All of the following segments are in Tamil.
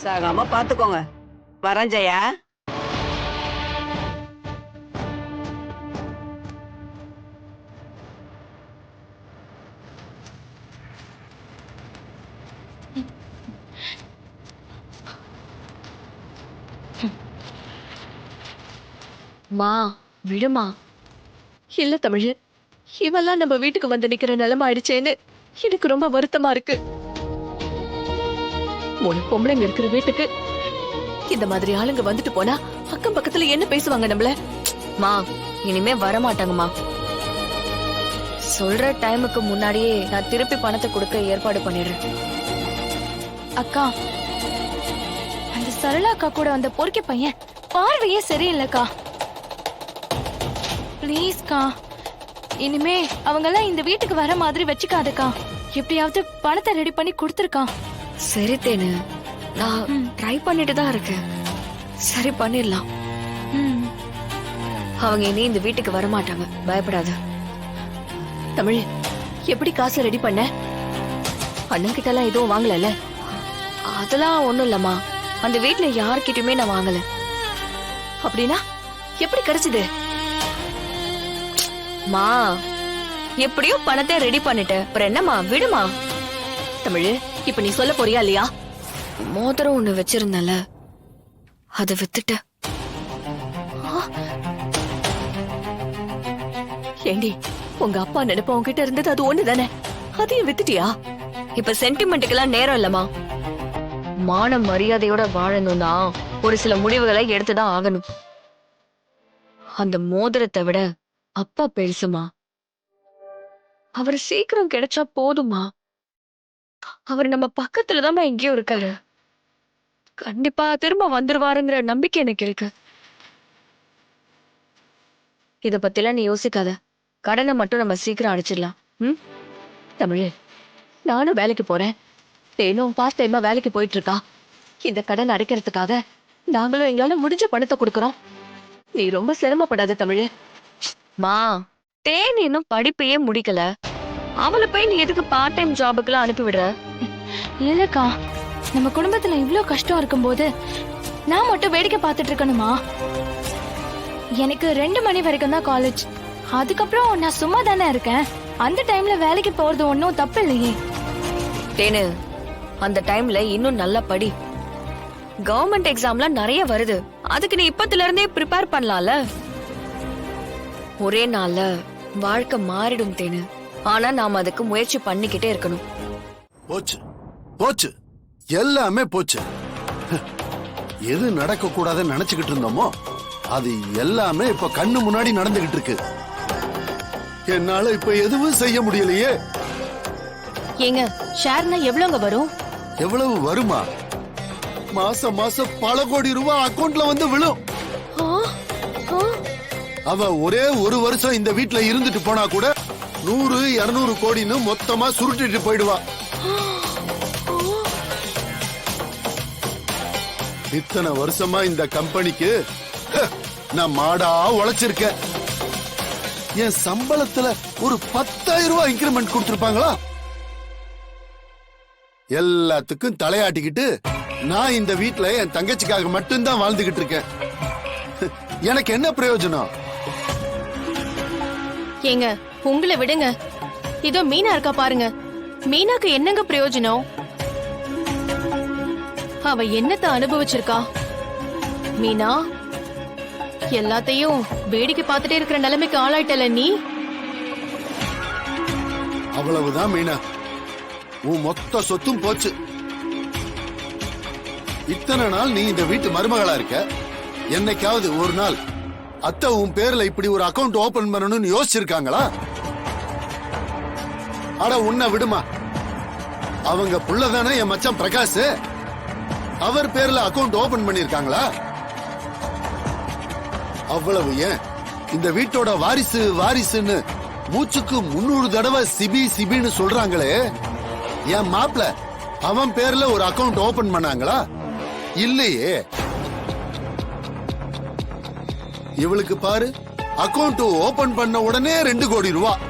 சாகாம பாத்துக்கோங்க. வரேன் ஜெயா. மா விடுமா. இல்ல தமிழ், இவெல்லாம் நம்ம வீட்டுக்கு வந்து நிக்கிற நிலைமை ஆயிடுச்சேன்னு எனக்கு ரொம்ப வருத்தமா இருக்கு. மூணு பொம்பளைங்க இருக்கிற வீட்டுக்கு இந்த மாதிரி ஆளுங்க வந்துட்டு போனா அக்கம் பக்கத்துல என்ன பேசுவாங்க நம்மள? மா இனிமே வரமாட்டாங்கம்மா. சொல்ற டைமுக்கு முன்னாடியே நான் திருப்பி பணத்தை கொடுக்க ஏற்பாடு பண்ணிடுறேன். அக்கா, அந்த சரளா அக்கா கூட வந்த பொறுக்கி பையன் பார்வையே சரியில்லைக்கா. ப்ளீஸ்க்கா, இனிமே அவங்கெல்லாம் இந்த வீட்டுக்கு வர மாதிரி வச்சுக்காதக்கா. எப்படியாவது பணத்தை ரெடி பண்ணி கொடுத்துருக்கா. சரி தேனு, நான் ட்ரை பண்ணிட்டு தான் இருக்கேன். சரி பண்ணிடலாம். அவங்க இனி இந்த வீட்டுக்கு வர மாட்டாங்க, பயப்படாத. தமிழ், எப்படி காசு ரெடி பண்ண? அண்ணன் கிட்ட எல்லாம் எதுவும் வாங்கல? அதெல்லாம் ஒண்ணும் இல்லம்மா, அந்த வீட்டுல யார்கிட்டயுமே நான் வாங்கல. அப்படின்னா எப்படி கிடைச்சது? மா எப்படியோ பணத்தை ரெடி பண்ணிட்டேன், அப்புறம் என்னம்மா, விடுமா. தமிழ், இப்ப நீ சொல்ல போறியா இல்லையா? மோதிரம் ஒண்ணு வச்சிருந்தல, அதை வித்துட்ட. ஏண்டி, உங்க அப்பா நினைப்ப உன்கிட்ட இருந்தது அது ஒண்ணு தானே, அதையும் வித்துட்டியா? இப்ப சென்டிமெண்ட்டுக்கெல்லாம் நேரம் இல்லம்மா. மான மரியாதையோட வாழணும்னா ஒரு சில முடிவுகளை எடுத்துதான் ஆகணும். அந்த மோதிரத்தை விட அப்பா பெருசுமா. அவர் சீக்கிரம் கிடைச்சா போதுமா. அவர் நம்ம பக்கத்துலதான் எங்கேயோ இருக்காரு. கண்டிப்பா திரும்ப வந்துருவாருங்கிற நம்பிக்கை எனக்கு இருக்கு. இத பத்திலாம் நீ யோசிக்காத. கடனை மட்டும் நம்ம சீக்கிரம் அடிச்சிடலாம். தமிழ், நானும் வேலைக்கு போறேன். தேனும் பார்ட் டைமா வேலைக்கு போயிட்டு இருக்கா. இந்த கடன் அடைக்கிறதுக்காக நாங்களும் எங்களால முடிஞ்ச பணத்தை கொடுக்கறோம். நீ ரொம்ப சிரமப்படாத தமிழ். மா, தேன் இன்னும் படிப்பையே முடிக்கல, அவளை போய் நீ எதுக்கு பார்ட் டைம் ஜாபுக்குலாம் அனுப்பி விடுற? இல்லக்கா, நம்ம குடும்பத்துல இவ்ளோ கஷ்டம் இருக்கும்போது நான் மட்டும் வேடிக்கை பார்த்துட்டு இருக்கணுமா? எனக்கு 2 மணி வரைக்கும் தான் காலேஜ். அதுக்கப்புறம் நான் சும்மா தானே இருக்கேன். அந்த டைம்ல வேலைக்கு போறது ஒன்னும் தப்பு இல்லையே. தேனு, அந்த டைம்ல இன்னும் நல்லா படி. கவர்மெண்ட் எக்ஸாம்லாம் நிறைய வருது, அதுக்கு நீ இப்பத்துல இருந்தே ப்ரிப்பேர் பண்ணலாம்ல. ஒரே நாள்ல வாழ்க்கை மாறிடும் தேனு, ஆனா நாம அதுக்கு முயற்சி பண்ணிக்கிட்டே இருக்கணும். போச்சு போச்சு, எல்லாமே போச்சு. எது நடக்க கூடாதுன்னு நினைச்சுக்கிட்டு இருந்தோமோ அது எல்லாமே இப்ப கண்ணு முன்னாடி நடந்துகிட்டு இருக்கு. என்னால இப்ப எதுவும் செய்ய முடியலையே. ஏங்க, ஷேர்னா எவ்வளவுங்க வரும்? எவ்வளவு வருமா? மாசம் மாசம் பல கோடி ரூபாய் அக்கவுண்ட்ல வந்து விழும். அவ ஒரே ஒரு வருஷம் இந்த வீட்டுல இருந்துட்டு போனா கூட 100-200 கோடின்னு மொத்தமா சுருட்டிட்டு போயிடுவா. இத்தனை வருஷமா இந்த கம்பெனிக்கு நான் மாடா உழைச்சிருக்கேன். என் சம்பளத்துல ஒரு 10,000 ரூபாய் இன்கிரிமெண்ட் கொடுத்திருப்பாங்களா? எல்லாத்துக்கும் தலையாட்டிக்கிட்டு நான் இந்த வீட்டுல என் தங்கச்சிக்காக மட்டும்தான் வாழ்ந்துகிட்டு இருக்கேன். எனக்கு என்ன பிரயோஜனம்? ஏங்க, உங்களை விடுங்க. இதோ மீனா இருக்கா பாருங்க. மீனாக்கு என்னங்க பிரயோஜனம்? அவ என்னத்தை அனுபவிச்சிருக்கா? மீனா, எல்லாத்தையும் வேடிக்கை பார்த்துட்டே இருக்கிற நிலைமைக்கு ஆளாயிட்டல நீ. அவ்வளவுதான் மீனா, உன் மொத்த சொத்தும் போச்சு. இத்தனை நாள் நீ இந்த வீட்டு மருமகளா இருக்க. என்னைக்காவது ஒரு நாள் அத்தை உன் பேர்ல இப்படி ஒரு அக்கவுண்ட் ஓபன் பண்ணணும்னு யோசிச்சிருக்காங்களா? அட உன்னை விடுமா, அவங்க புள்ளதானே என் மச்சான் பிரகாஷ், அவர் பேர்ல அக்கவுண்ட் ஓபன் பண்ணிருக்காங்களா? அவ்வளவு ஏன் இந்த வீட்டோட வாரிசு வாரிசுன்னு மூச்சுக்கு 300 தடவை சிபி சிபின்னு சொல்றாங்களே, என் மாப்ள அவன் பேர்ல ஒரு அக்கவுண்ட் ஓபன் பண்ணாங்களா? இல்லையே. இவளுக்கு பாரு, அக்கவுண்ட் ஓபன் பண்ண உடனே 2 கோடி ரூபாய்.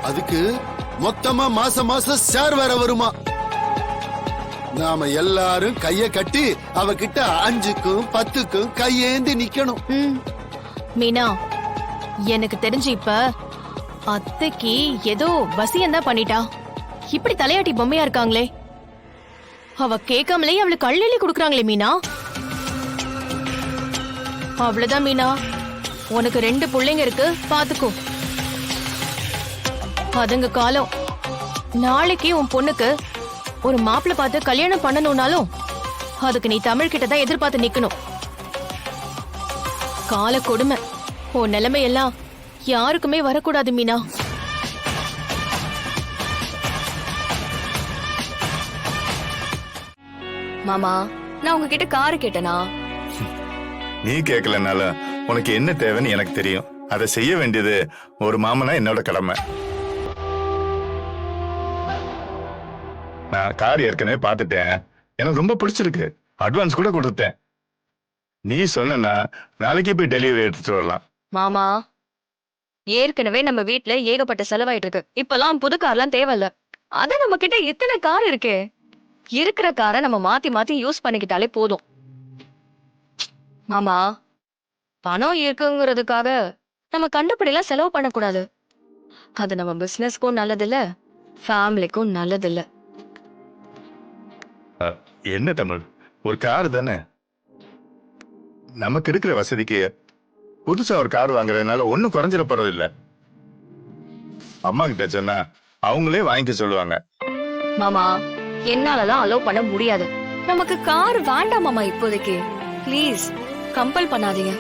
அதுக்கு மொத்தமா மாசம் மாசம் ஷேர் வேற வருமா? நாம எல்லாரும் கைய கட்டி அவகிட்ட 5க்கும் 10க்கும் கையேந்தி நிக்கணும். மீனா, எனக்கு தெரிஞ்சு இப்ப அத்தைக்கு ஏதோ வசியம்தான் பண்ணிட்டா. இப்படி தலையாட்டி பொம்மையா இருக்காங்களே, அவ கேட்காமலே அவளுக்கு அள்ளி குடுக்கறாங்களே மீனா. அவ்வளவுதான் மீனா, உனக்கு 2 பிள்ளைங்க இருக்கு, பாத்துக்கோ. அதுங்க காலம். நாளைக்கு உன் பொண்ணுக்கு ஒரு மாப்பிள்ளை பார்த்து கல்யாணம் பண்ணணும்னாலும் அதுக்கு நீ தமிழ் கிட்ட தான் எதிர்பார்த்து நிக்கணும். கால கொடுமை. உன் நிலைமையெல்லாம் யாருக்குமே வரக்கூடாது மீனா. மாமா, நான் உங்ககிட்ட காரு கேட்டனா? நீ கேட்கலனால உனக்கு என்ன தேவைன்னு எனக்கு தெரியும். அதை செய்ய வேண்டியது ஒரு மாமனா என்னோட கடமை. நான் கார் ஏற்கனவே பார்த்துட்டேன், எனக்கு ரொம்ப பிடிச்சிருக்கு. அட்வான்ஸ் கூட கொடுத்தேன். நீ சொன்னா நாளைக்கே போய் டெலிவரி எடுத்துட்டு வரலாம். மாமா, ஏற்கனவே நம்ம வீட்ல ஏகப்பட்ட செலவாயிட்டு இருக்கு. இப்பெல்லாம் புது கார்லாம் தேவையில்ல. அதான் நம்ம கிட்ட எத்தனை கார் இருக்கே. இருக்கிற காரை நம்ம மாத்தி மாத்தி யூஸ் பண்ணிக்கிட்டாலே போதும். மாமா, பணம் இருக்குங்கிறதுக்காக நம்ம கண்டபடியெல்லாம் செலவு பண்ணக்கூடாது. அது நம்ம பிசினஸ்க்கும் நல்லதில்ல, ஃபேமிலிக்கும் நல்லதில்ல. என்ன தமிழ், ஒரு கார் தானே. நமக்கு இருக்கிற வசதிக்கு புதுசா ஒரு கார் வாங்குறதுனால ஒன்னும் குறைஞ்சிட போறது இல்ல. அம்மா கிட்ட சொன்னா அவங்களே வாங்கிக்க சொல்லுவாங்க. மாமா, என்னாலலாம் அலோவ் பண்ண முடியாது. நமக்கு கார் வேண்டாம் மாமா இப்போதைக்கு. ப்ளீஸ் கம்பல் பண்ணாதீங்க.